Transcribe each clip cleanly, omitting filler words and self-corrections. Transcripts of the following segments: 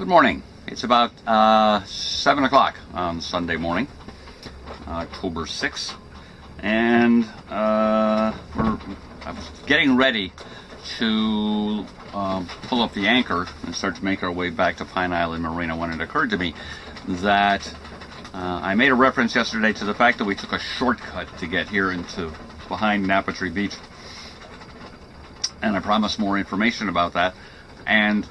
Good morning. It's about 7 o'clock on Sunday morning, October 6th, and I was getting ready to pull up the anchor and start to make our way back to Island Marina when it occurred to me that I made a reference yesterday to the fact that we took a shortcut to get here into behind Napatree Beach, and I promised more information about that, and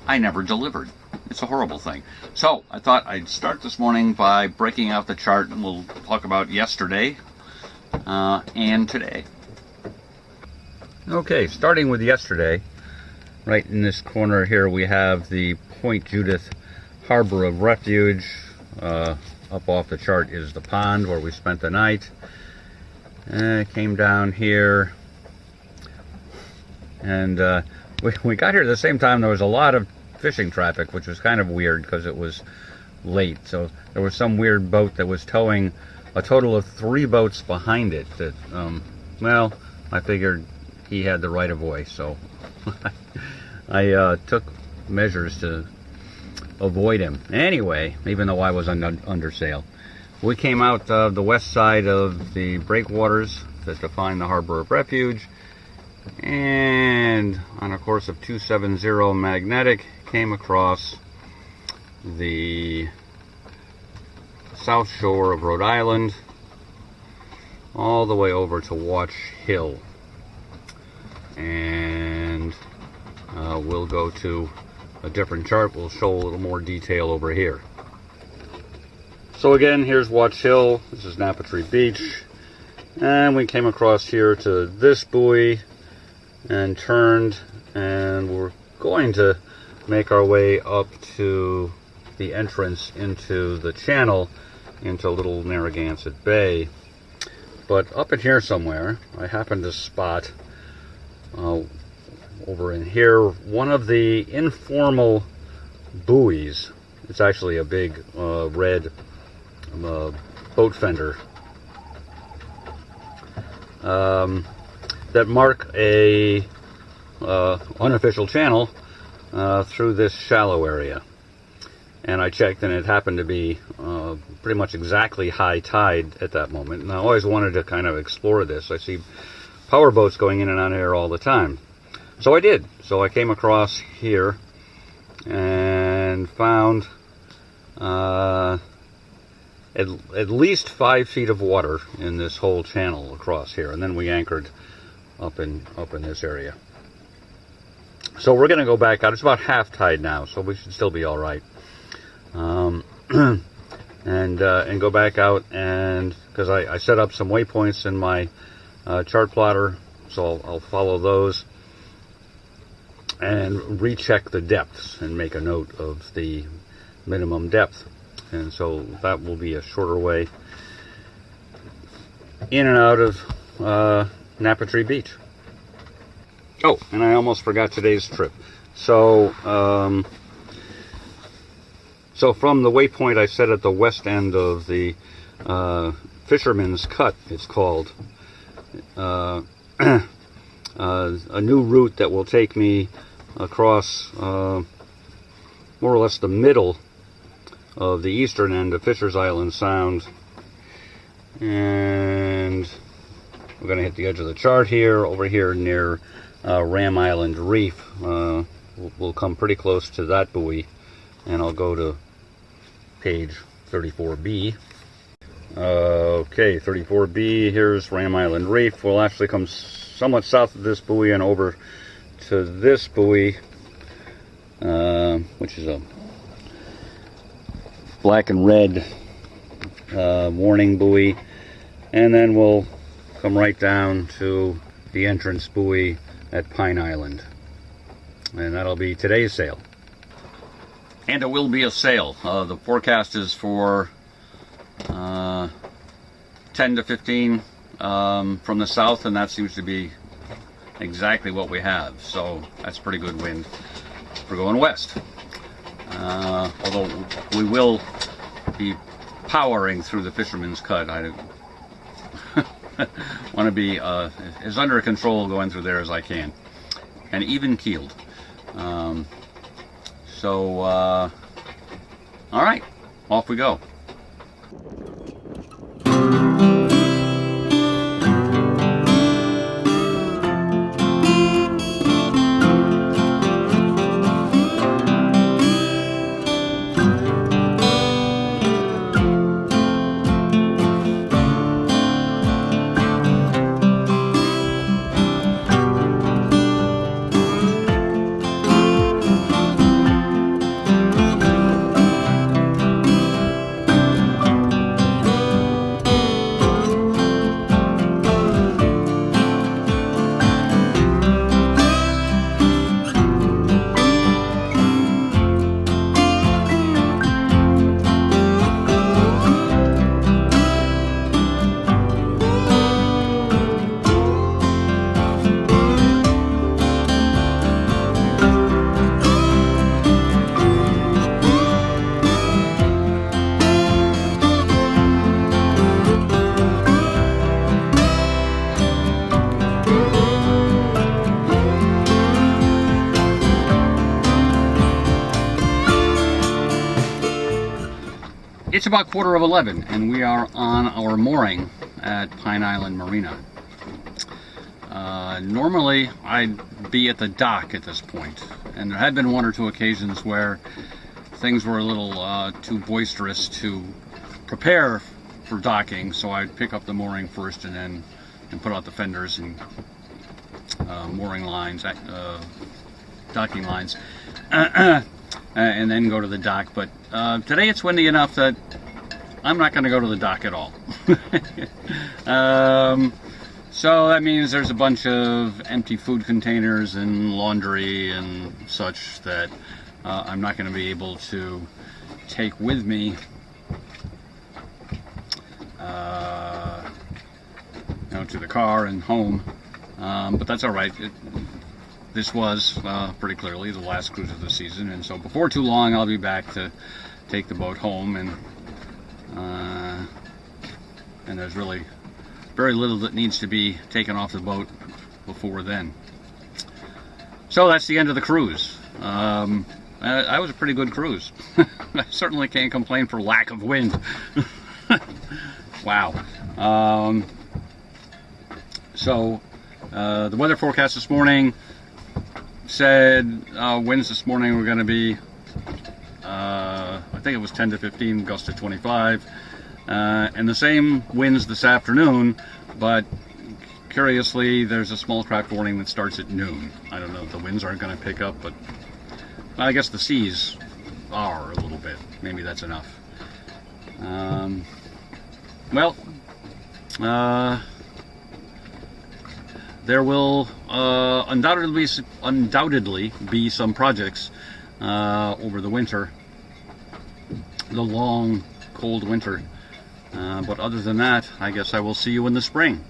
I never delivered. It's a horrible thing. So I thought I'd start this morning by breaking out the chart, and we'll talk about yesterday and today. Okay, starting with yesterday, right in this corner here we have the Point Judith Harbor of Refuge. Up off the chart is the pond where we spent the night. Came down here, and we got here at the same time. There was a lot of fishing traffic, which was kind of weird because it was late. So there was some weird boat that was towing a total of 3 boats behind it that, well, I figured he had the right of way, so I took measures to avoid him. Anyway, even though I was under sail. We came out the west side of the breakwaters that define the Harbor of Refuge, and on a course of 270 magnetic came across the south shore of Rhode Island all the way over to Watch Hill, and we'll go to a different chart. We'll show a little more detail over here. So again, here's Watch Hill. This is Napatree Beach, and we came across here to this buoy and turned, and we're going to make our way up to the entrance into the channel into Little Narragansett Bay. But up in here somewhere, I happened to spot over in here one of the informal buoys. It's actually a big red boat fender that mark a unofficial channel through this shallow area. And I checked, and it happened to be pretty much exactly high tide at that moment. And I always wanted to kind of explore this. I see power boats going in and out of here all the time. So I did. So I came across here and found at least 5 feet of water in this whole channel across here. And then we anchored up in this area. So we're going to go back out. It's about half tide now, so we should still be all right. And go back out, and because I set up some waypoints in my chart plotter, so I'll follow those and recheck the depths and make a note of the minimum depth. And so that will be a shorter way in and out of Napatree Beach. Oh, and I almost forgot today's trip. So, so from the waypoint I set at the west end of the Fisherman's Cut, it's called, a new route that will take me across more or less the middle of the eastern end of Fisher's Island Sound, and we're going to hit the edge of the chart here, over here near Ram Island Reef. We'll come pretty close to that buoy, and I'll go to page 34B. Okay, 34B, here's Ram Island Reef. We'll actually come somewhat south of this buoy and over to this buoy, which is a black and red warning buoy, and then we'll come right down to the entrance buoy at Pine Island, and that'll be today's sail. And it will be a sail. The forecast is for 10 to 15 from the south, and that seems to be exactly what we have. So that's pretty good wind for going west. Although we will be powering through the Fisherman's Cut. I want to be as under control going through there as I can, and even keeled. So, all right, off we go. It's about 11:15 and we are on our mooring at Pine Island Marina. Normally I'd be at the dock at this point, and there had been one or two occasions where things were a little too boisterous to prepare for docking, so I'd pick up the mooring first and put out the fenders and mooring lines, docking lines, and then go to the dock. But today it's windy enough that I'm not going to go to the dock at all. So that means there's a bunch of empty food containers and laundry and such that I'm not going to be able to take with me to the car and home, but that's all right. This was pretty clearly the last cruise of the season, and so before too long I'll be back to take the boat home, and there's really very little that needs to be taken off the boat before then. So that's the end of the cruise. That was a pretty good cruise. I certainly can't complain for lack of wind. Wow. So the weather forecast this morning said winds this morning were going to be, I think it was 10 to 15, gusts to 25, and the same winds this afternoon, but curiously there's a small craft warning that starts at noon. I don't know if the winds aren't going to pick up, but I guess the seas are a little bit. Maybe that's enough. There will undoubtedly be some projects over the winter, the long, cold winter. But other than that, I guess I will see you in the spring.